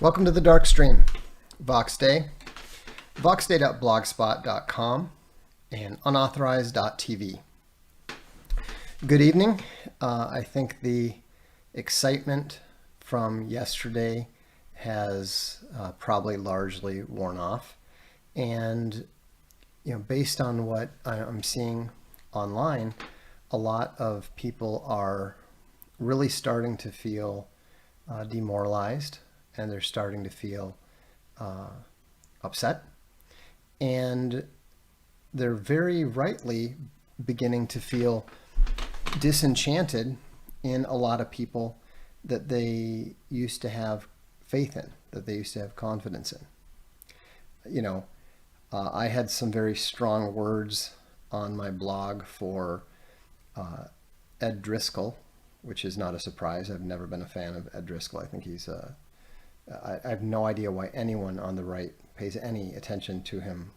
Welcome to the Darkstream, VoxDay, voxday.blogspot.com, and unauthorized.tv. Good evening. I think the excitement from yesterday has probably largely worn off. And, based on what I'm seeing online, a lot of people are really starting to feel demoralized, and they're starting to feel upset. And they're very rightly beginning to feel disenchanted in a lot of people that they used to have faith in, that they used to have confidence in. I had some very strong words on my blog for Ed Driscoll, which is not a surprise. I've never been a fan of Ed Driscoll. I think he's I have no idea why anyone on the right pays any attention to him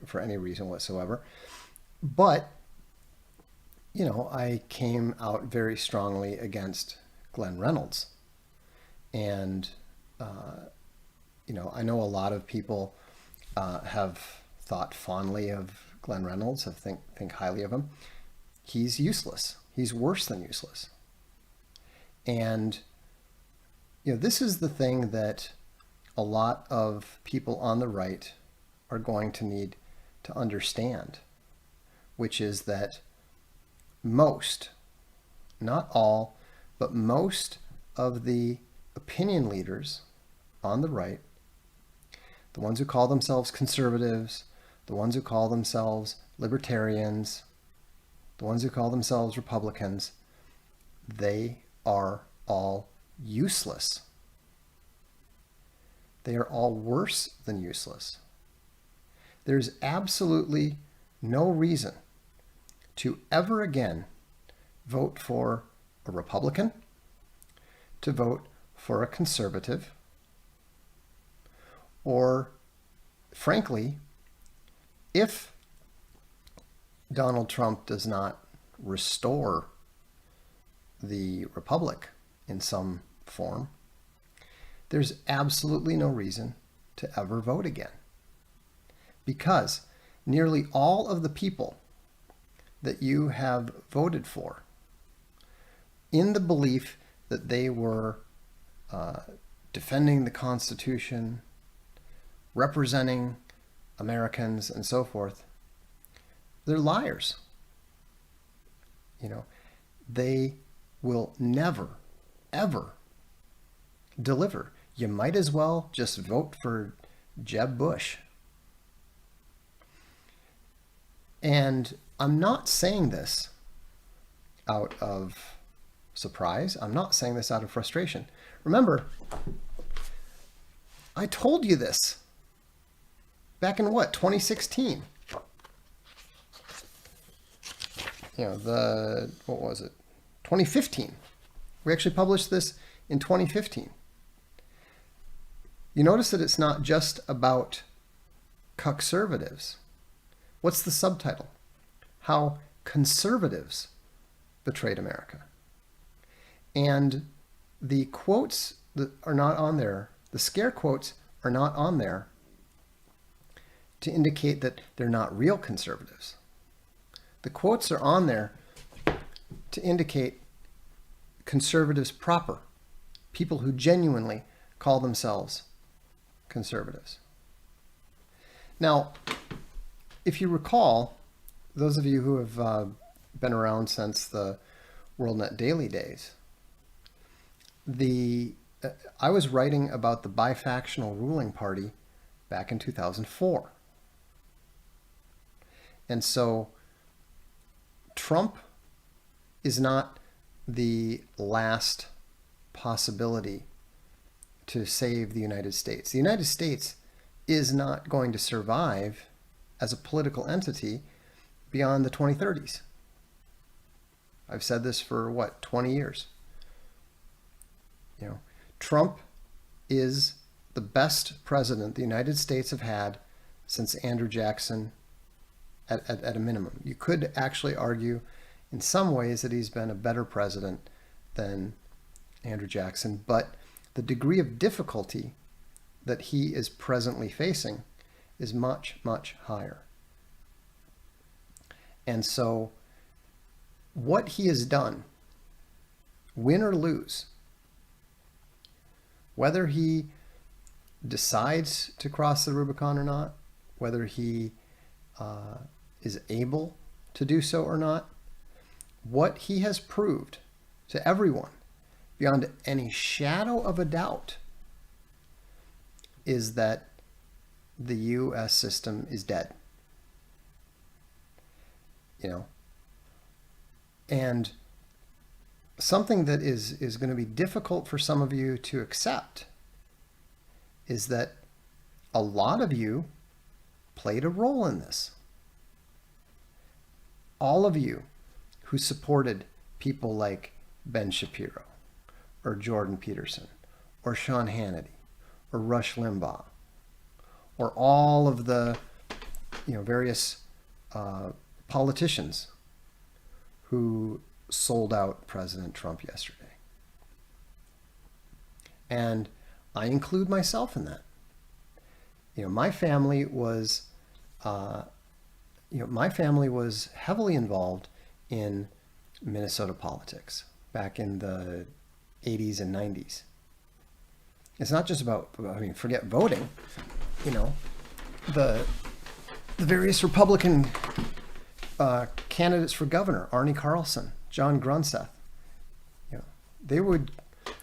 for any reason whatsoever. But, I came out very strongly against Glenn Reynolds. And, I know a lot of people have thought fondly of Glenn Reynolds, think highly of him. He's useless. He's worse than useless. And this is the thing that a lot of people on the right are going to need to understand, which is that most, not all, but most of the opinion leaders on the right, the ones who call themselves conservatives, the ones who call themselves libertarians, the ones who call themselves Republicans, they are all useless. They are all worse than useless. There's absolutely no reason to ever again vote for a Republican, to vote for a conservative, or frankly, if Donald Trump does not restore the republic in some form, there's absolutely no reason to ever vote again. Because nearly all of the people that you have voted for, in the belief that they were defending the Constitution, representing Americans, and so forth, they're liars. They will never, ever deliver. You might as well just vote for Jeb Bush. And I'm not saying this out of surprise. I'm not saying this out of frustration. Remember, I told you this back in 2016? What was it? 2015. We actually published this in 2015. You notice that it's not just about conservatives. What's the subtitle? How conservatives betrayed America. And the quotes that are not on there, the scare quotes are not on there to indicate that they're not real conservatives. The quotes are on there to indicate conservatives proper, people who genuinely call themselves conservatives. Now, if you recall, those of you who have been around since the WorldNet Daily days, I was writing about the bifactional ruling party back in 2004. And so Trump is not the last possibility to save the United States. The United States is not going to survive as a political entity beyond the 2030s. I've said this for 20 years. Trump is the best president the United States have had since Andrew Jackson at a minimum. You could actually argue in some ways that he's been a better president than Andrew Jackson, but the degree of difficulty that he is presently facing is much, much higher. And so what he has done, win or lose, whether he decides to cross the Rubicon or not, whether he is able to do so or not, what he has proved to everyone beyond any shadow of a doubt is that the U.S. system is dead. And something that is going to be difficult for some of you to accept is that a lot of you played a role in this. All of you who supported people like Ben Shapiro or Jordan Peterson or Sean Hannity or Rush Limbaugh or all of the various politicians who sold out President Trump yesterday. And I include myself in that. My family was heavily involved in Minnesota politics back in the 80s and 90s. It's not just about, forget voting, the various Republican candidates for governor, Arnie Carlson, John Grunseth, they would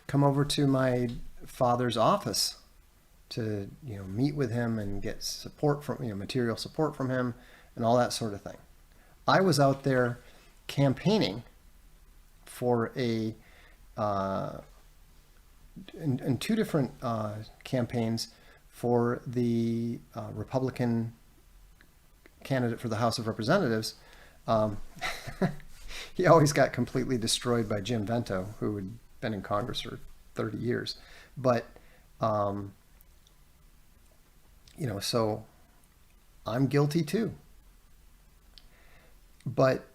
come over to my father's office to meet with him and get support from material support from him and all that sort of thing. I was out there campaigning for in two different campaigns for the Republican candidate for the House of Representatives. He always got completely destroyed by Jim Vento, who had been in Congress for 30 years. But, so I'm guilty too. But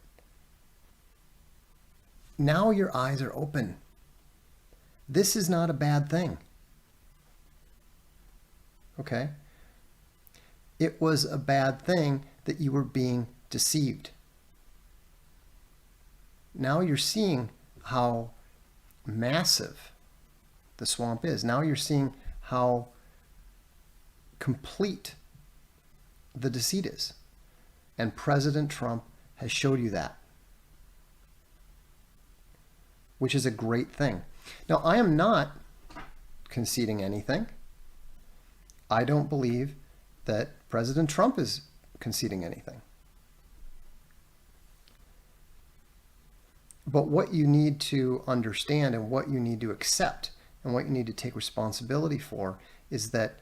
now your eyes are open. This is not a bad thing. Okay? It was a bad thing that you were being deceived. Now you're seeing how massive the swamp is. Now you're seeing how complete the deceit is. And President Trump has showed you that, which is a great thing. Now, I am not conceding anything. I don't believe that President Trump is conceding anything. But what you need to understand and what you need to accept and what you need to take responsibility for is that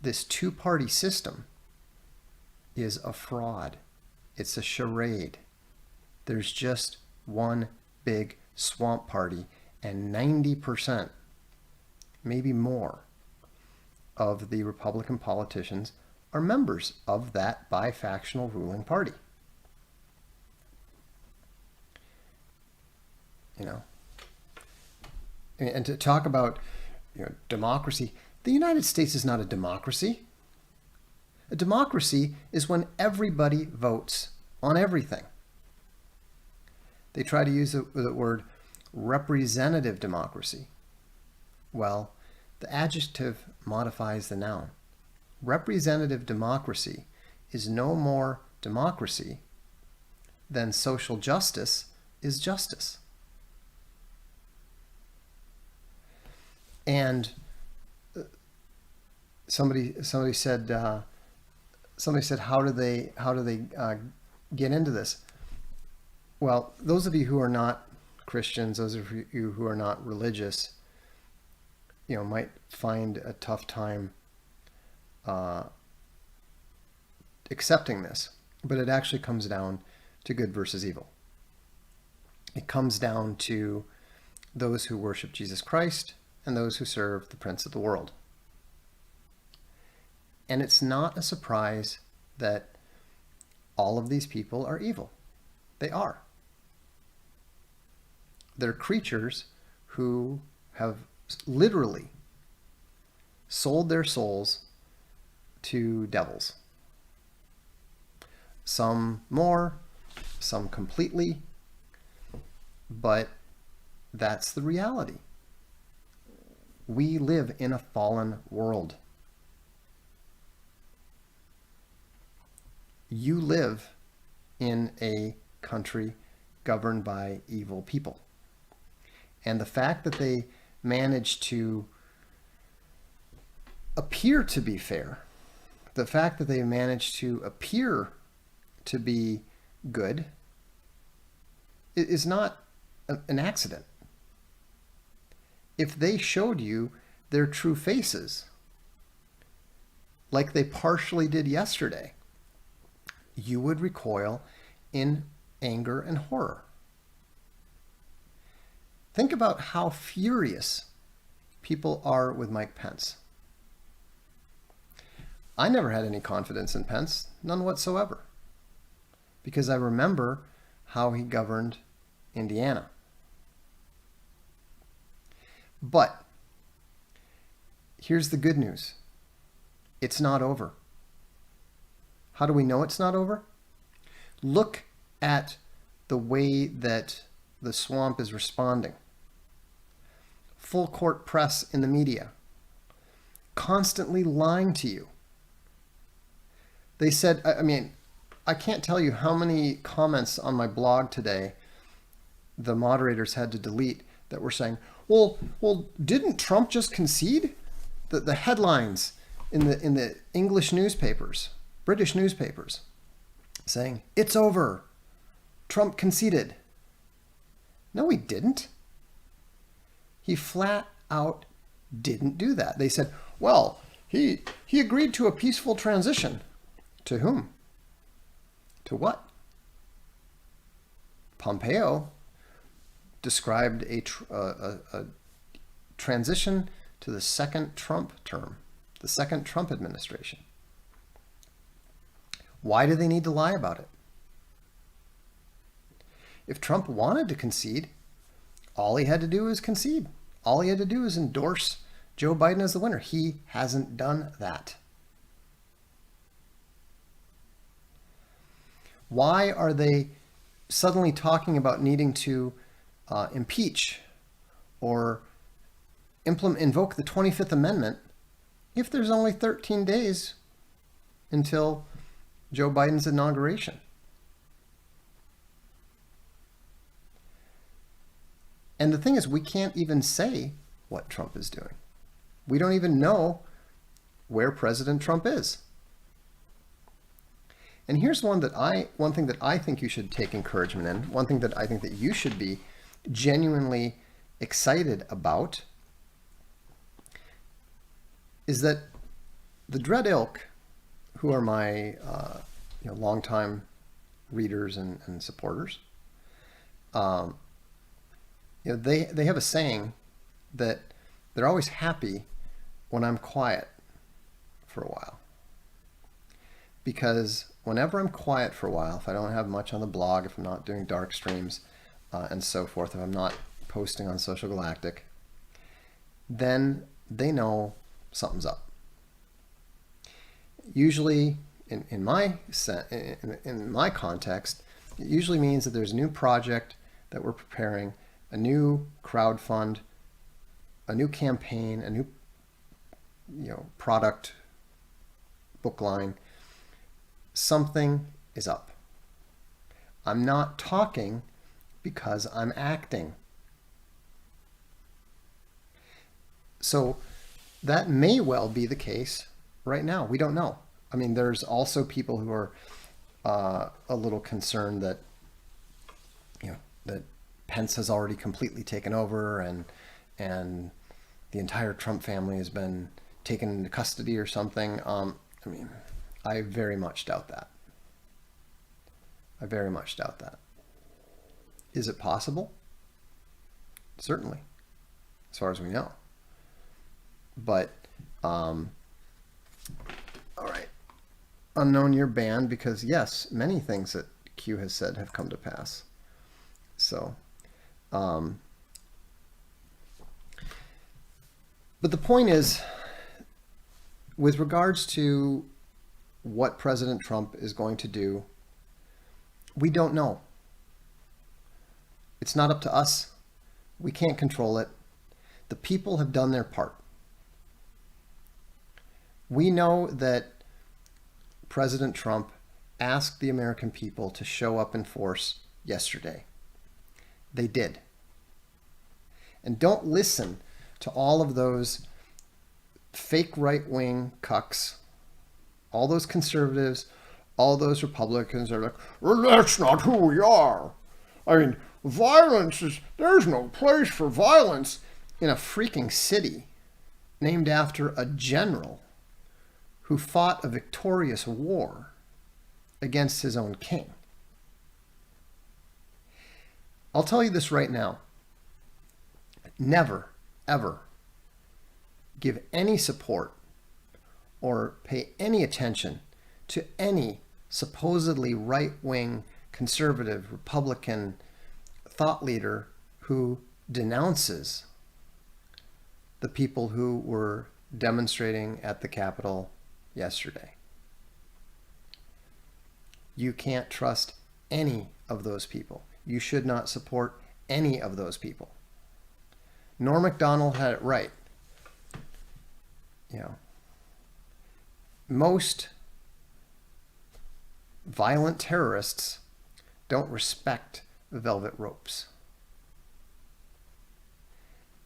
this two-party system is a fraud. It's a charade. There's just one big swamp party, and 90%, maybe more, of the Republican politicians are members of that bi-factional ruling party. And to talk about democracy, the United States is not a democracy. A democracy is when everybody votes on everything. They try to use the word representative democracy. Well, the adjective modifies the noun. Representative democracy is no more democracy than social justice is justice. And somebody said how do they get into this? Well, those of you who are not Christians, those of you who are not religious, might find a tough time accepting this, but it actually comes down to good versus evil. It comes down to those who worship Jesus Christ and those who serve the prince of the world. And it's not a surprise that all of these people are evil. They are. They're creatures who have literally sold their souls to devils. Some more, some completely, but that's the reality. We live in a fallen world. You live in a country governed by evil people. And the fact that they manage to appear to be fair, the fact that they manage to appear to be good, is not an accident. If they showed you their true faces, like they partially did yesterday, you would recoil in anger and horror. Think about how furious people are with Mike Pence. I never had any confidence in Pence, none whatsoever, because I remember how he governed Indiana. But here's the good news. It's not over. How do we know it's not over? Look at the way that the swamp is responding. Full court press in the media, constantly lying to you. They said, I can't tell you how many comments on my blog today the moderators had to delete that were saying, well, didn't Trump just concede? The headlines in the English newspapers, British newspapers, saying, it's over. Trump conceded. No, he didn't. He flat out didn't do that. They said, well, he agreed to a peaceful transition. To whom? To what? Pompeo described a transition to the second Trump term, the second Trump administration. Why do they need to lie about it? If Trump wanted to concede, all he had to do is concede. All he had to do is endorse Joe Biden as the winner. He hasn't done that. Why are they suddenly talking about needing to impeach or invoke the 25th Amendment if there's only 13 days until Joe Biden's inauguration? And the thing is, we can't even say what Trump is doing. We don't even know where President Trump is. And here's one thing that I think you should take encouragement in, one thing that I think that you should be genuinely excited about, is that the Dread Ilk, who are my longtime readers and supporters, they have a saying that they're always happy when I'm quiet for a while. Because whenever I'm quiet for a while, if I don't have much on the blog, if I'm not doing dark streams and so forth, if I'm not posting on Social Galactic, then they know something's up. Usually, in my context, it usually means that there's a new project that we're preparing, a new crowdfund, a new campaign, a new product, book line. Something is up. I'm not talking because I'm acting. So that may well be the case right now. We don't know. I mean, there's also people who are a little concerned that that Pence has already completely taken over and the entire Trump family has been taken into custody or something. I very much doubt that. I very much doubt that. Is it possible? Certainly, as far as we know. But, all right. Unknown, you're banned because, yes, many things that Q has said have come to pass. So, but the point is, with regards to what President Trump is going to do, we don't know. It's not up to us. We can't control it. The people have done their part. We know that President Trump asked the American people to show up in force yesterday. They did. And don't listen to all of those fake right-wing cucks, all those conservatives, all those Republicans are like, well, that's not who we are. I mean, there's no place for violence in a freaking city named after a general who fought a victorious war against his own king. I'll tell you this right now. Never, ever give any support or pay any attention to any supposedly right-wing, conservative, Republican thought leader who denounces the people who were demonstrating at the Capitol yesterday. You can't trust any of those people. You should not support any of those people. Norm Macdonald had it right. You know, most violent terrorists don't respect velvet ropes.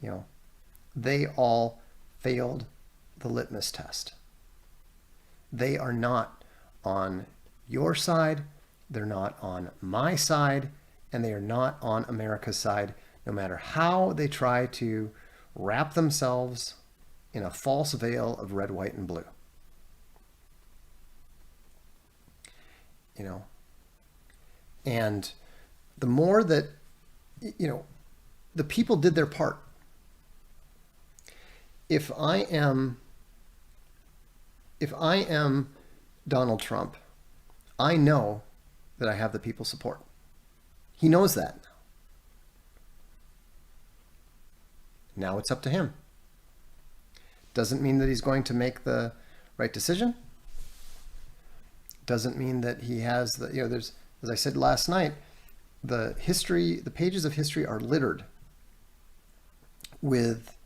You know, they all failed the litmus test. They are not on your side, they're not on my side, and they are not on America's side, no matter how they try to wrap themselves in a false veil of red, white, and blue. You know, and the more that, you know, the people did their part. If I am Donald Trump, I know that I have the people's support. He knows that. Now it's up to him. Doesn't mean that he's going to make the right decision. Doesn't mean that he has the, you know, there's, as I said last night, the pages of history are littered with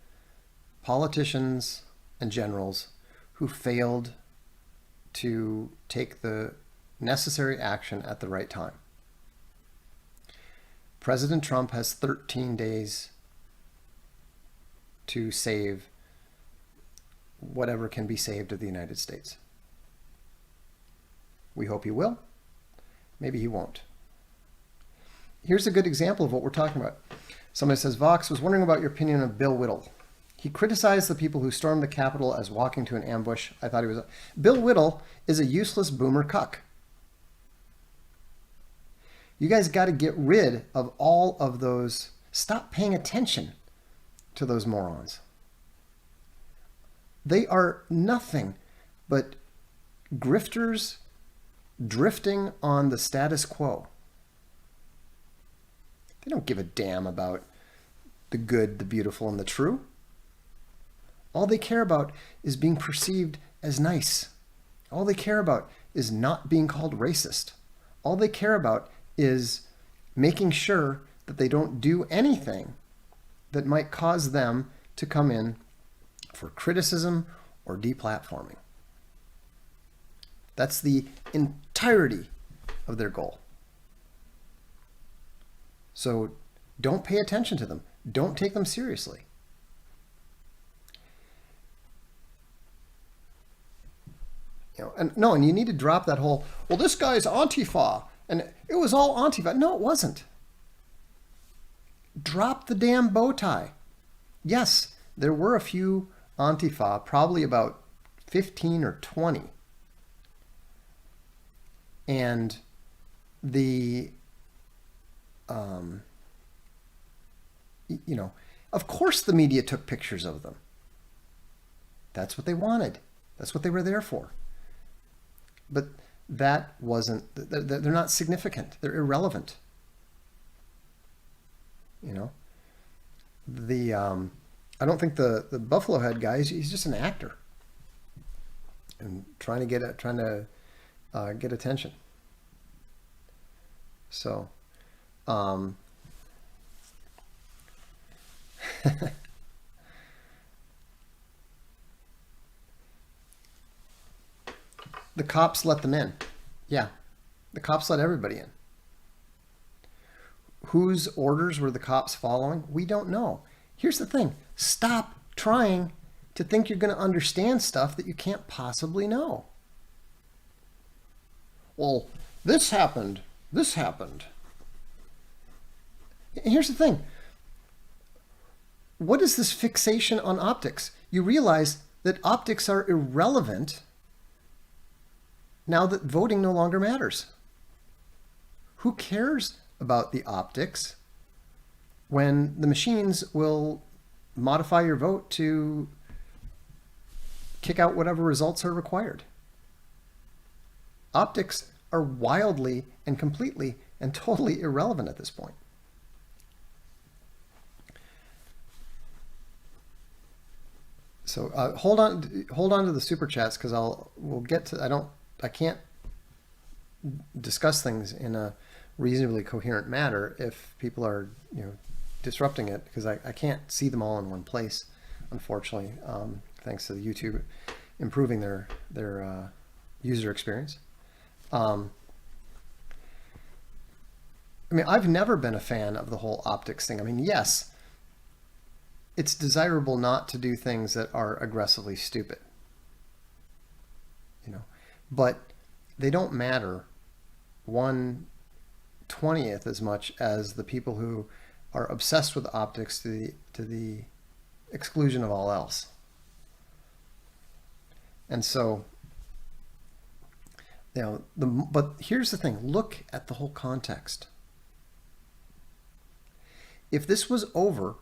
politicians and generals who failed to take the necessary action at the right time. President Trump has 13 days to save whatever can be saved of the United States. We hope he will. Maybe he won't. Here's a good example of what we're talking about. Somebody says, Vox, was wondering about your opinion of Bill Whittle. He criticized the people who stormed the Capitol as walking to an ambush. I thought he was... Bill Whittle is a useless boomer cuck. You guys got to get rid of all of those. Stop paying attention to those morons. They are nothing but grifters drifting on the status quo. They don't give a damn about the good, the beautiful, and the true. All they care about is being perceived as nice. All they care about is not being called racist. All they care about is making sure that they don't do anything that might cause them to come in for criticism or deplatforming. That's the entirety of their goal. So don't pay attention to them. Don't take them seriously. You know, and you need to drop that whole, well, this guy's Antifa, and it was all Antifa. No, it wasn't. Drop the damn bow tie. Yes, there were a few Antifa, probably about 15 or 20, And the, of course the media took pictures of them. That's what they wanted. That's what they were there for. But that wasn't, they're not significant. They're irrelevant. I don't think the Buffalo Head guy, he's just an actor and trying to get attention. So, the cops let them in. Yeah, the cops let everybody in. Whose orders were the cops following? We don't know. Here's the thing. Stop trying to think you're going to understand stuff that you can't possibly know. Well, this happened. This happened. Here's the thing. What is this fixation on optics? You realize that optics are irrelevant now that voting no longer matters. Who cares about the optics when the machines will modify your vote to kick out whatever results are required? Optics are wildly and completely and totally irrelevant at this point. So hold on to the super chats, because we'll get to, I can't discuss things in a reasonably coherent manner if people are disrupting it, because I can't see them all in one place, unfortunately, thanks to the YouTube improving their user experience. I mean, I've never been a fan of the whole optics thing. I mean, yes, it's desirable not to do things that are aggressively stupid, but they don't matter 1/20th as much as the people who are obsessed with optics to the exclusion of all else. And so, but here's the thing, look at the whole context. If this was over,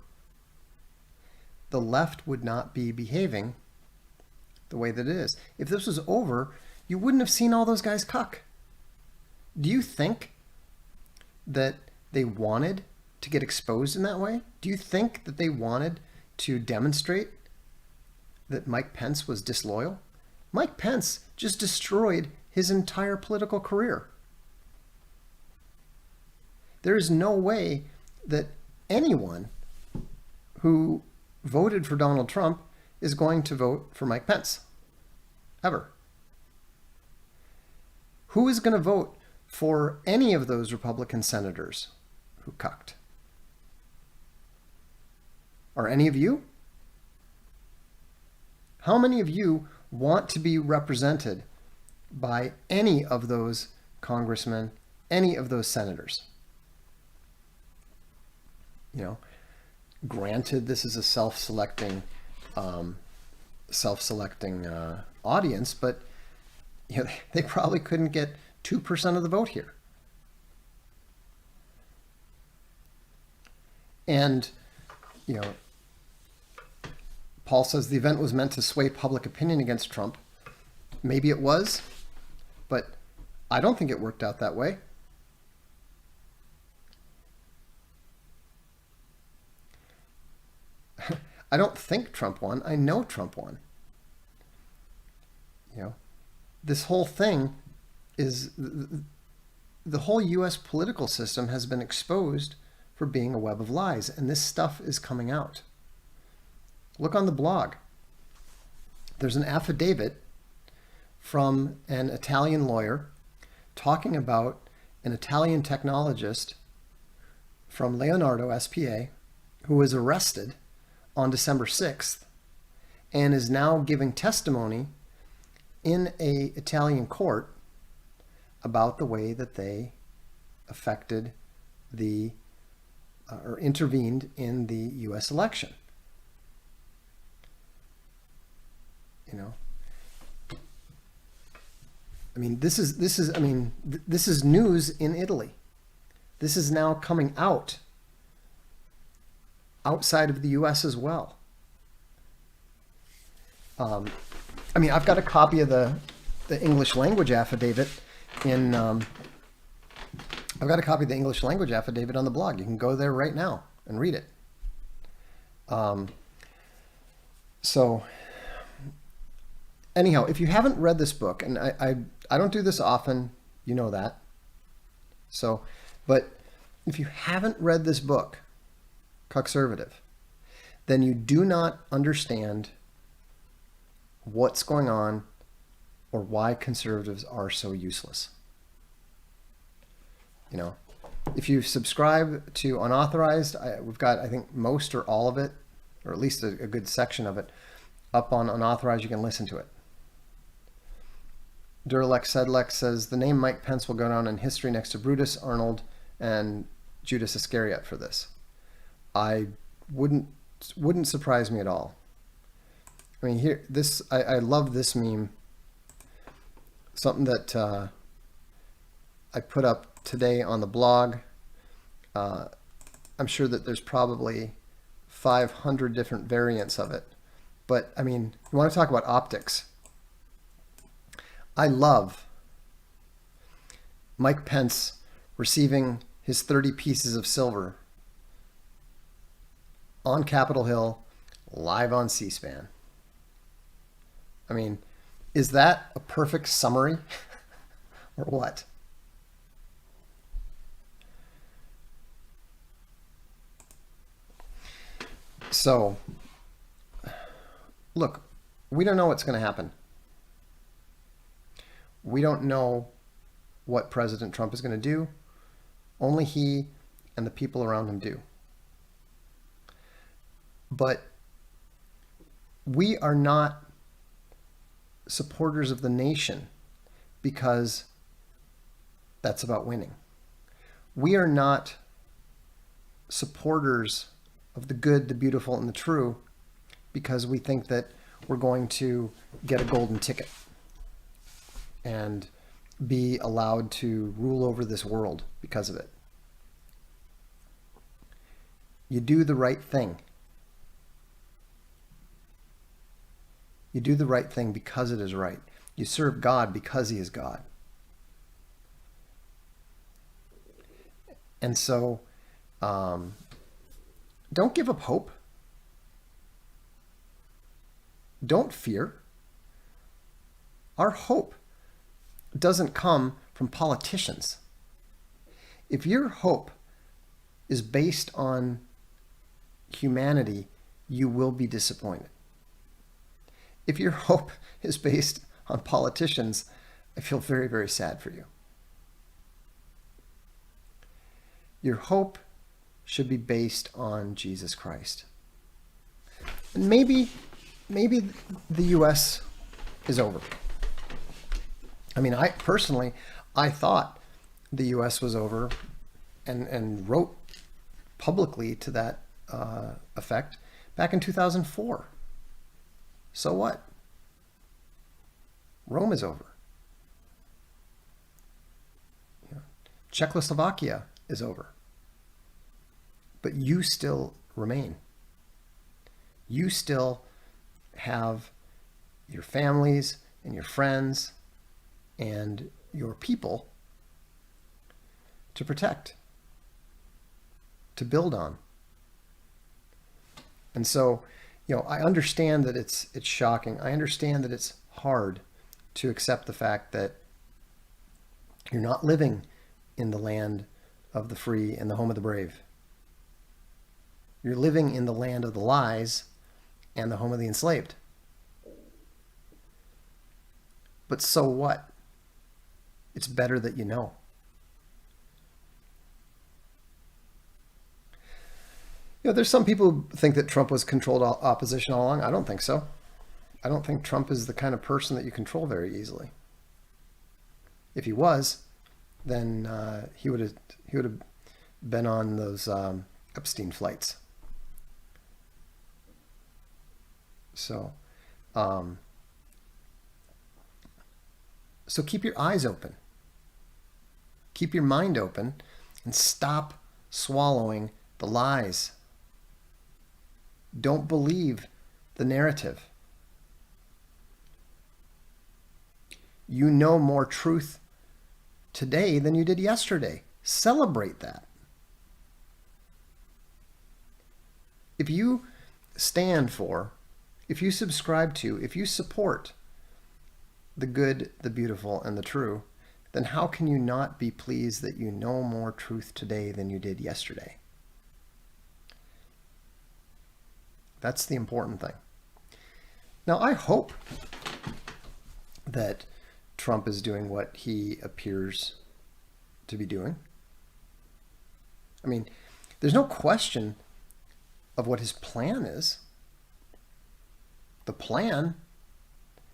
the left would not be behaving the way that it is. If this was over, you wouldn't have seen all those guys cuck. Do you think that they wanted to get exposed in that way? Do you think that they wanted to demonstrate that Mike Pence was disloyal? Mike Pence just destroyed his entire political career. There is no way that anyone who voted for Donald Trump is going to vote for Mike Pence, ever. Who is going to vote for any of those Republican senators who cucked? Are any of you? How many of you want to be represented by any of those congressmen, any of those senators? Granted, this is a self-selecting audience, but they probably couldn't get 2% of the vote here. And Paul says the event was meant to sway public opinion against Trump. Maybe it was, but I don't think it worked out that way. I don't think Trump won. I know Trump won. This whole thing is, the whole U.S. political system has been exposed for being a web of lies, and this stuff is coming out. Look on the blog. There's an affidavit from an Italian lawyer talking about an Italian technologist from Leonardo SPA who was arrested on December 6th and is now giving testimony in an Italian court about the way that they affected or intervened in the U.S. election. I mean, this is news in Italy. This is now coming out outside of the U.S. as well. I mean, I've got a copy of the English language affidavit in. I've got a copy of the English language affidavit on the blog. You can go there right now and read it. So, anyhow, if you haven't read this book, and I don't do this often, you know that. So, but if you haven't read this book, Cuckservative, then you do not understand what's going on or why conservatives are so useless. You know, if you subscribe to Unauthorized, we've got, I think, most or all of it, or at least a good section of it, up on Unauthorized. You can listen to it. Duralex Sedlex says the name Mike Pence will go down in history next to Brutus, Arnold, and Judas Iscariot for this. I wouldn't surprise me at all. I mean, here, this, I love this meme. Something that I put up today on the blog. I'm sure that there's probably 500 different variants of it. But I mean, you want to talk about optics. I love Mike Pence receiving his 30 pieces of silver on Capitol Hill, live on C-SPAN. I mean, is that a perfect summary or what? So, look, we don't know what's going to happen. We don't know what President Trump is going to do. Only he and the people around him do. But we are not supporters of the nation because that's about winning. We are not supporters of the good, the beautiful, and the true because we think that we're going to get a golden ticket and be allowed to rule over this world because of it. You do the right thing. You do the right thing because it is right. You serve God because he is God. And so, don't give up hope. Don't fear. Our hope doesn't come from politicians. If your hope is based on humanity, you will be disappointed. If your hope is based on politicians, I feel very, very sad for you. Your hope should be based on Jesus Christ. And maybe the U.S. is over. I mean, I personally thought the U.S. was over and wrote publicly to that effect back in 2004. So what? Rome is over. You know, Czechoslovakia is over. But you still remain. You still have your families and your friends and your people to protect, to build on. And so, you know, I understand that it's shocking. I understand that it's hard to accept the fact that you're not living in the land of the free and the home of the brave. You're living in the land of the lies and the home of the enslaved. But so what? It's better that you know. You know, there's some people who think that Trump was controlled opposition all along. I don't think so. I don't think Trump is the kind of person that you control very easily. If he was, then he would have been on those Epstein flights. So, So keep your eyes open. Keep your mind open and stop swallowing the lies. Don't believe the narrative. You know more truth today than you did yesterday. Celebrate that. If you stand for, if you subscribe to, if you support the good, the beautiful, and the true, then how can you not be pleased that you know more truth today than you did yesterday? That's the important thing. Now, I hope that Trump is doing what he appears to be doing. I mean, there's no question of what his plan is. The plan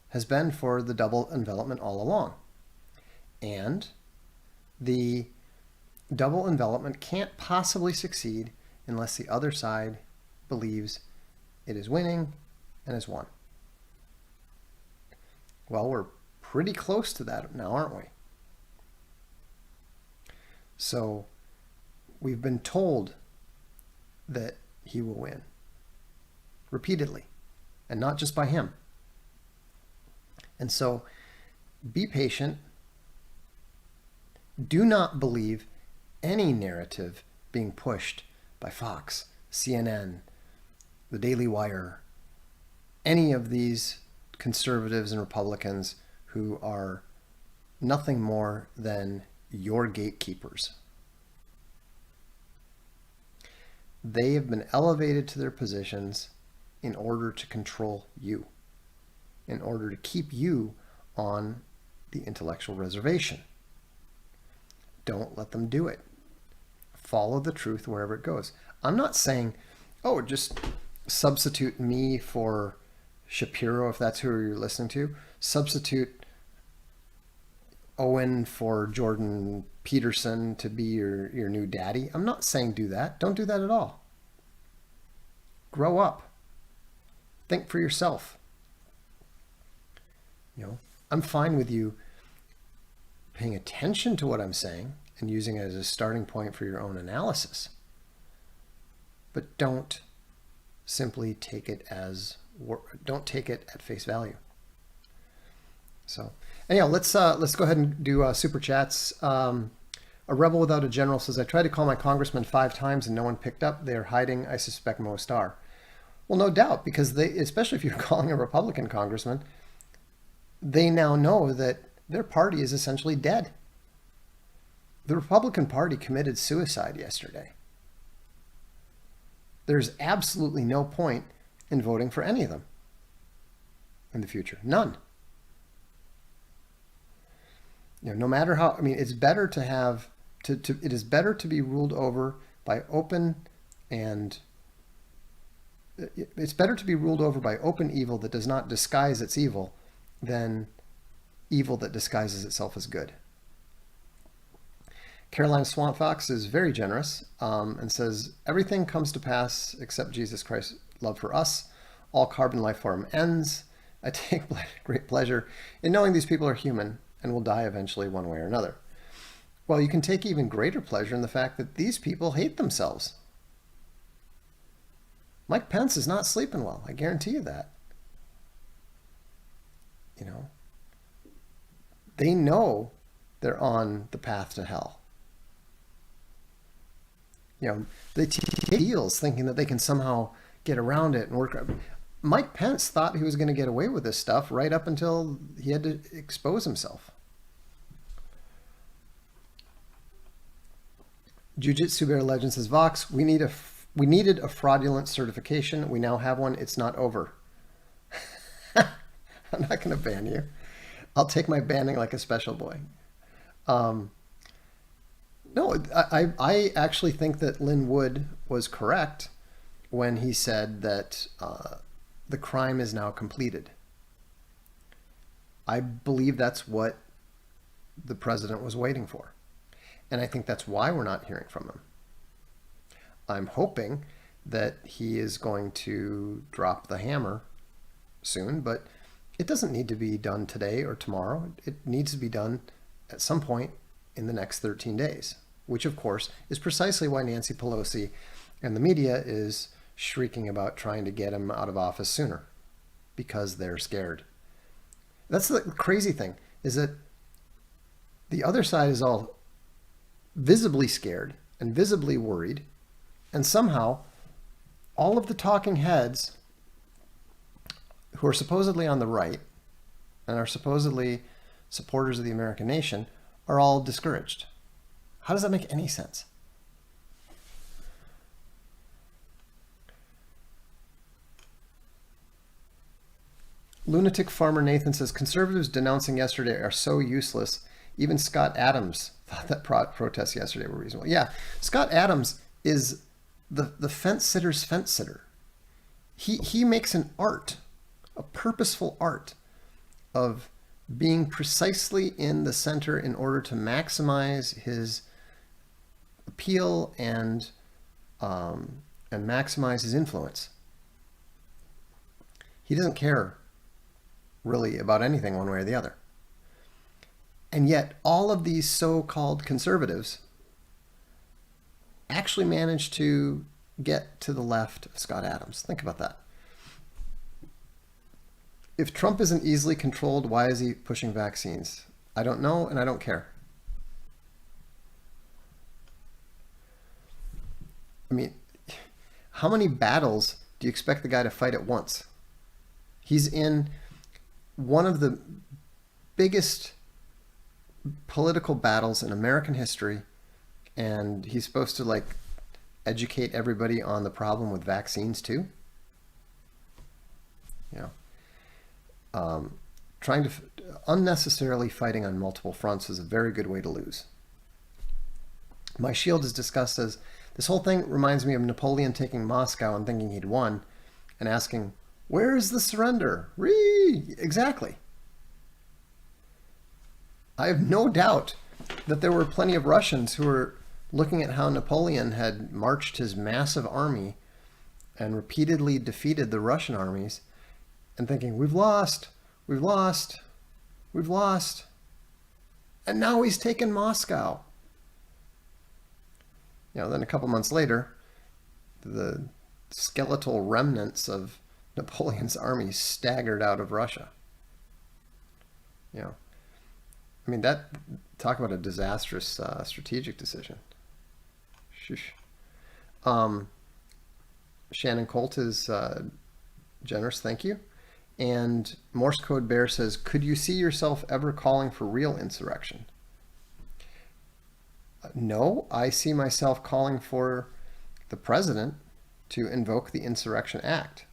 has been for the double envelopment all along. And the double envelopment can't possibly succeed unless the other side believes it is winning and has won. Well, we're pretty close to that now, aren't we? So we've been told that he will win repeatedly, and not just by him. And so be patient. Do not believe any narrative being pushed by Fox, CNN, the Daily Wire, any of these conservatives and Republicans who are nothing more than your gatekeepers. They have been elevated to their positions in order to control you, in order to keep you on the intellectual reservation. Don't let them do it. Follow the truth wherever it goes. I'm not saying, oh, just substitute me for Shapiro if that's who you're listening to. Substitute Owen for Jordan Peterson to be your new daddy. I'm not saying do that. Don't do that at all. Grow up. Think for yourself. I'm fine with you paying attention to what I'm saying and using it as a starting point for your own analysis. But don't simply take it don't take it at face value. So anyhow, let's go ahead and do super chats. A rebel without a general says, I tried to call my congressman 5 times and no one picked up. They're hiding, I suspect, Mo Star. Well, no doubt, because they, especially if you're calling a Republican congressman, they now know that their party is essentially dead. The Republican Party committed suicide yesterday. There's absolutely no point in voting for any of them in the future. None. No matter how, it's better to have, it is better to be ruled over by open and, it's better to be ruled over by open evil that does not disguise its evil than evil that disguises itself as good. Caroline Swamp Fox is very generous and says, everything comes to pass except Jesus Christ's love for us. All carbon life form ends. I take great pleasure in knowing these people are human and will die eventually one way or another. Well, you can take even greater pleasure in the fact that these people hate themselves. Mike Pence is not sleeping well. I guarantee you that. They know they're on the path to hell. They take deals thinking that they can somehow get around it and work. Mike Pence thought he was going to get away with this stuff right up until he had to expose himself. Jiu-Jitsu Bear Legend says, Vox, we needed a fraudulent certification. We now have one. It's not over. I'm not going to ban you. I'll take my banning like a special boy. No, I actually think that Lynn Wood was correct when he said that the crime is now completed. I believe that's what the president was waiting for. And I think that's why we're not hearing from him. I'm hoping that he is going to drop the hammer soon, but It doesn't need to be done today or tomorrow. It needs to be done at some point in the next 13 days, which of course is precisely why Nancy Pelosi and the media is shrieking about trying to get him out of office sooner, because they're scared. That's the crazy thing, is that the other side is all visibly scared and visibly worried, and somehow all of the talking heads who are supposedly on the right and are supposedly supporters of the American nation are all discouraged. How does that make any sense? Lunatic Farmer Nathan says, conservatives denouncing yesterday are so useless. Even Scott Adams thought that protests yesterday were reasonable. Yeah, Scott Adams is the fence sitter's fence sitter. He makes an art, a purposeful art of being precisely in the center in order to maximize his appeal and maximize his influence. He doesn't care really about anything one way or the other. And yet all of these so-called conservatives actually managed to get to the left of Scott Adams. Think about that. If Trump isn't easily controlled, why is he pushing vaccines? I don't know, and I don't care. I mean, how many battles do you expect the guy to fight at once? He's in one of the biggest political battles in American history, and he's supposed to like educate everybody on the problem with vaccines too. You know, trying to unnecessarily fighting on multiple fronts is a very good way to lose. My Shield is discussed as, this whole thing reminds me of Napoleon taking Moscow and thinking he'd won and asking, where is the surrender? Exactly. I have no doubt that there were plenty of Russians who were looking at how Napoleon had marched his massive army and repeatedly defeated the Russian armies and thinking, we've lost, we've lost, we've lost. And now he's taken Moscow. You know, then a couple months later, the skeletal remnants of Napoleon's army staggered out of Russia. You know, I mean, that, talk about a disastrous strategic decision. Shush. Shannon Colt is generous, thank you. And Morse Code Bear says, could you see yourself ever calling for real insurrection? No, I see myself calling for the president to invoke the Insurrection Act.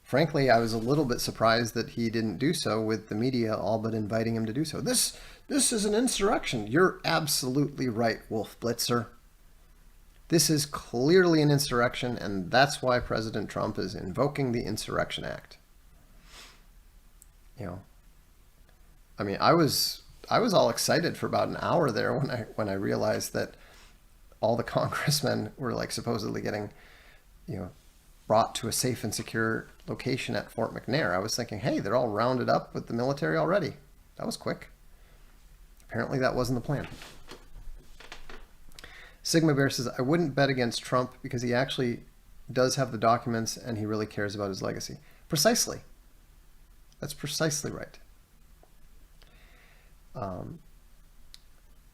Frankly, I was a little bit surprised that he didn't do so, with the media all but inviting him to do so. This is an insurrection. You're absolutely right, Wolf Blitzer. This is clearly an insurrection, and that's why President Trump is invoking the Insurrection Act. You know, I mean, I was all excited for about an hour there when I realized that all the congressmen were like supposedly getting, you know, brought to a safe and secure location at Fort McNair. I was thinking, hey, they're all rounded up with the military already. That was quick. Apparently that wasn't the plan. Sigma Bear says, I wouldn't bet against Trump because he actually does have the documents and he really cares about his legacy. Precisely. That's precisely right.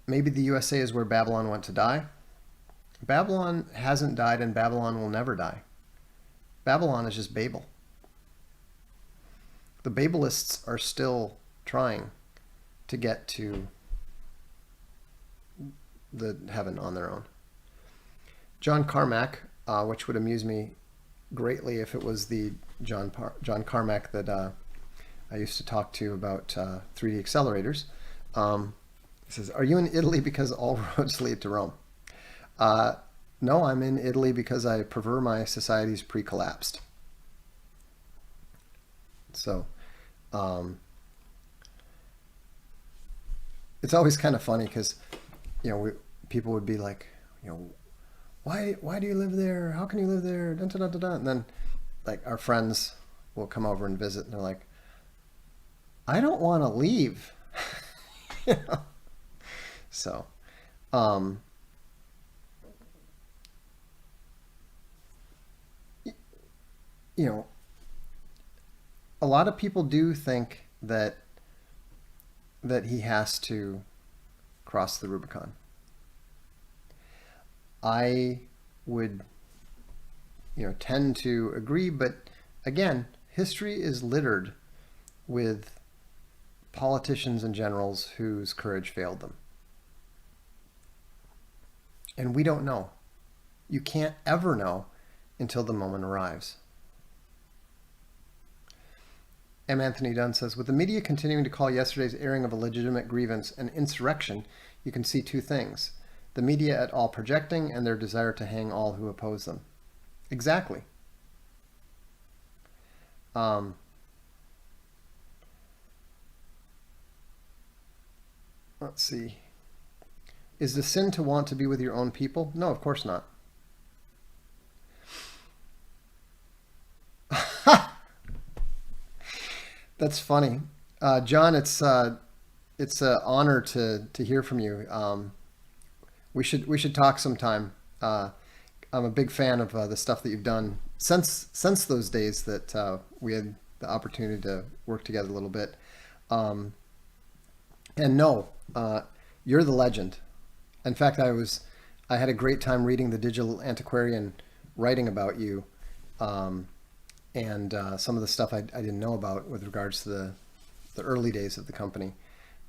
Maybe the USA is where Babylon went to die. Babylon hasn't died and Babylon will never die. Babylon is just Babel. The Babelists are still trying to get to the heaven on their own. John Carmack, which would amuse me greatly if it was the John Carmack that I used to talk to about 3D accelerators. He says, are you in Italy because all roads lead to Rome? No, I'm in Italy because I prefer my societies pre-collapsed. So, it's always kind of funny because, you know, people would be like, you know, why do you live there? How can you live there? Dun, dun, dun, dun, dun. And then, like, our friends will come over and visit, and they're like, I don't want to leave. You know? So, um, you know, a lot of people do think that he has to cross the Rubicon. I would, tend to agree, but again, history is littered with politicians and generals whose courage failed them. And we don't know. You can't ever know until the moment arrives. M. Anthony Dunn says, with the media continuing to call yesterday's airing of a legitimate grievance an insurrection, you can see two things. The media at all projecting and their desire to hang all who oppose them. Exactly. Let's see. Is the sin to want to be with your own people? No, of course not. That's funny, John. It's an honor to hear from you. We should talk sometime. I'm a big fan of the stuff that you've done since those days that we had the opportunity to work together a little bit. And no, you're the legend. In fact, I had a great time reading the Digital Antiquarian writing about you. And some of the stuff I didn't know about with regards to the early days of the company,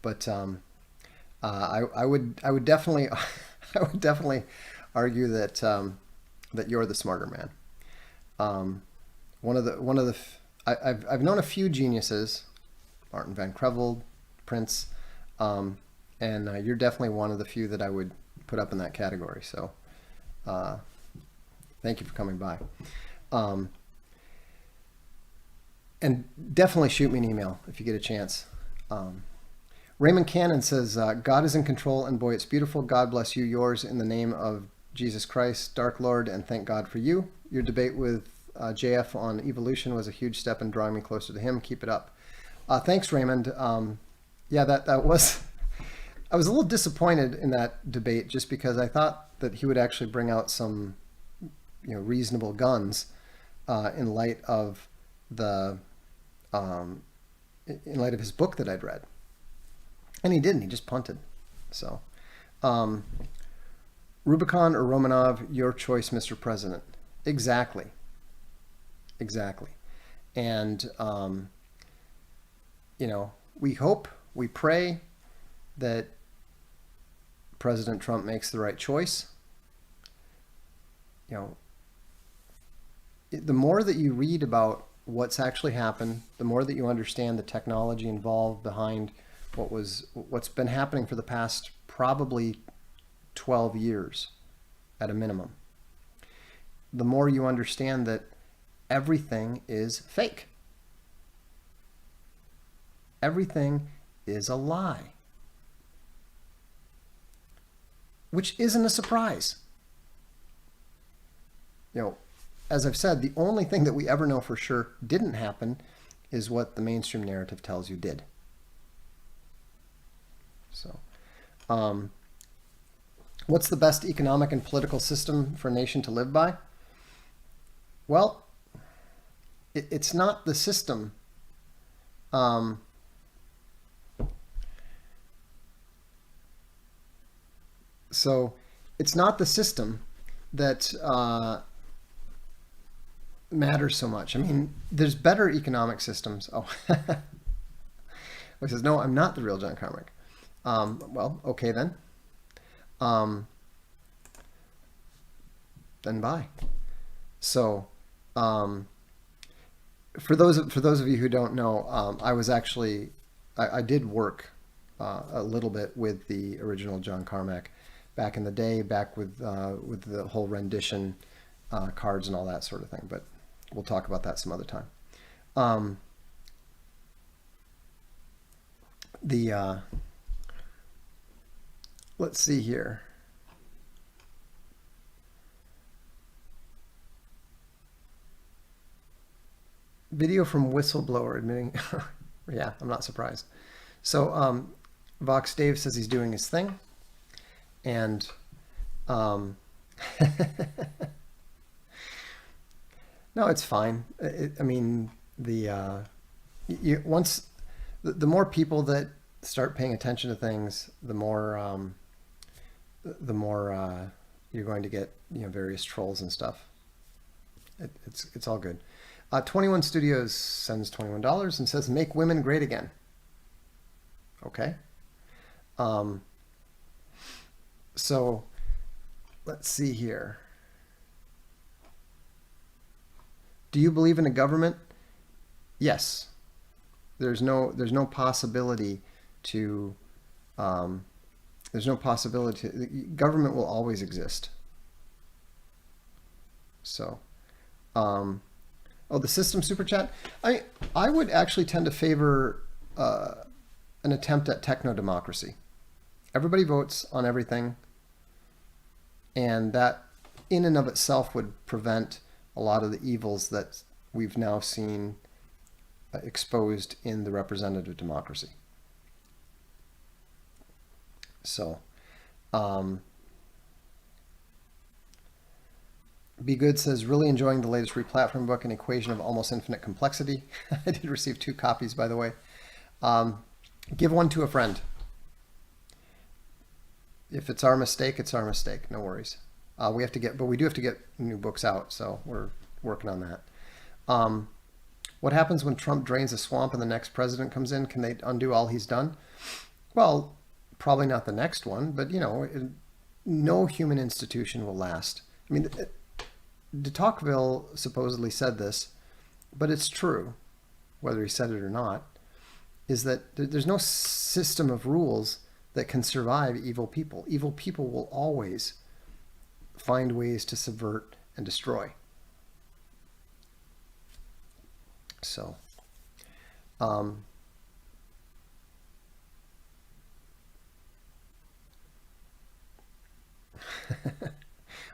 but I would definitely I would definitely argue that that you're the smarter man. I've known a few geniuses, Martin Van Creveld, Prince, and you're definitely one of the few that I would put up in that category. So thank you for coming by. And definitely shoot me an email if you get a chance. Raymond Cannon says, God is in control, and boy, it's beautiful. God bless you. Yours in the name of Jesus Christ, Dark Lord, and thank God for you. Your debate with JF on evolution was a huge step in drawing me closer to him. Keep it up. Thanks, Raymond. Yeah, that was... I was a little disappointed in that debate just because I thought that he would actually bring out some, reasonable guns in light of in light of his book that I'd read. And he didn't. He just punted. So, Rubicon or Romanov, your choice, Mr. President. Exactly. And, we hope, we pray that President Trump makes the right choice. The more that you read about what's actually happened, the more that you understand the technology involved behind what's been happening for the past probably 12 years at a minimum, the more you understand that everything is fake. Everything is a lie. Which isn't a surprise. As I've said, the only thing that we ever know for sure didn't happen is what the mainstream narrative tells you did. So, what's the best economic and political system for a nation to live by? Well, it's not the system. So it's not the system that matters so much. I mean, there's better economic systems. Oh, he says, no, I'm not the real John Carmack. Well, okay then. Then bye. So, for those of you who don't know, I was actually, I did work a little bit with the original John Carmack back in the day, back with the whole rendition cards and all that sort of thing. But we'll talk about that some other time. Let's see here. Video from whistleblower admitting. Yeah, I'm not surprised. So Vox Dave says he's doing his thing. And no, it's fine. I mean, once the more people that start paying attention to things, the more you're going to get, various trolls and stuff. It's all good. 21 Studios sends $21 and says, "Make women great again." Okay. So let's see here. Do you believe in a government? Yes. There's no possibility to government will always exist. So the system super chat. I would actually tend to favor an attempt at techno-democracy. Everybody votes on everything, and that in and of itself would prevent a lot of the evils that we've now seen exposed in the representative democracy. So Be Good says, really enjoying the latest replatform book, An Equation of Almost Infinite Complexity. I did receive 2 copies, by the way. Give one to a friend. If it's our mistake, it's our mistake. No worries. We do have to get new books out, so we're working on that. What happens when Trump drains a swamp and the next president comes in? Can they undo all he's done? Well, probably not the next one, but no human institution will last. I mean, de Tocqueville supposedly said this, but it's true, whether he said it or not, is that there's no system of rules that can survive evil people. Evil people will always find ways to subvert and destroy. So,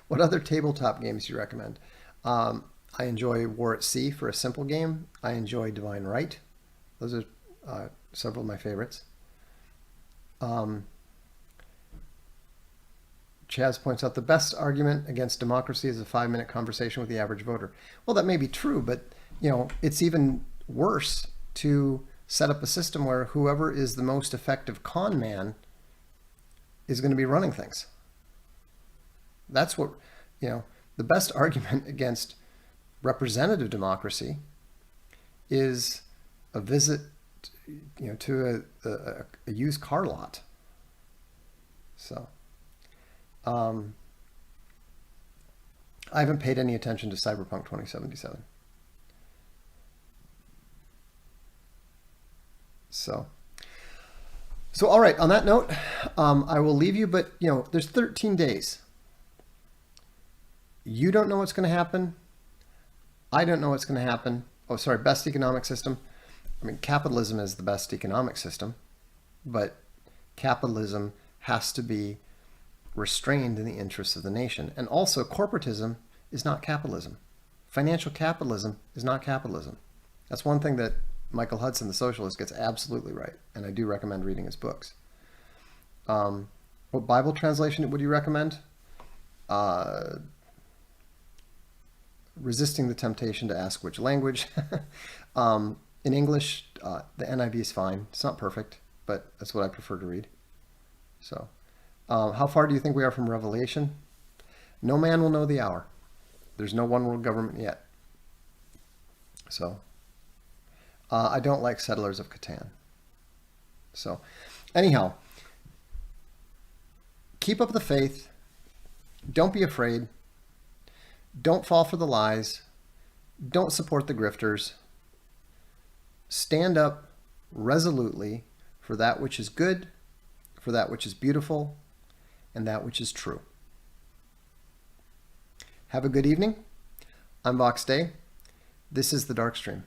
what other tabletop games do you recommend? I enjoy War at Sea for a simple game. I enjoy Divine Right. Those are several of my favorites. Chaz points out the best argument against democracy is a 5-minute conversation with the average voter. Well, that may be true, but it's even worse to set up a system where whoever is the most effective con man is going to be running things. That's what, the best argument against representative democracy is a visit, to a used car lot. So, I haven't paid any attention to Cyberpunk 2077. So all right, on that note, I will leave you, but there's 13 days. You don't know what's going to happen. I don't know what's going to happen. Oh, sorry, best economic system. I mean, capitalism is the best economic system, but capitalism has to be restrained in the interests of the nation. And also, corporatism is not capitalism. Financial capitalism is not capitalism. That's one thing that Michael Hudson, the socialist, gets absolutely right, and I do recommend reading his books. What Bible translation would you recommend? Resisting the temptation to ask which language. In English, the NIV is fine. It's not perfect, but that's what I prefer to read. So, how far do you think we are from Revelation? No man will know the hour. There's no one world government yet. So, I don't like Settlers of Catan. So, anyhow, keep up the faith. Don't be afraid. Don't fall for the lies. Don't support the grifters. Stand up resolutely for that which is good, for that which is beautiful, and that which is true. Have a good evening. I'm Vox Day. This is the Darkstream.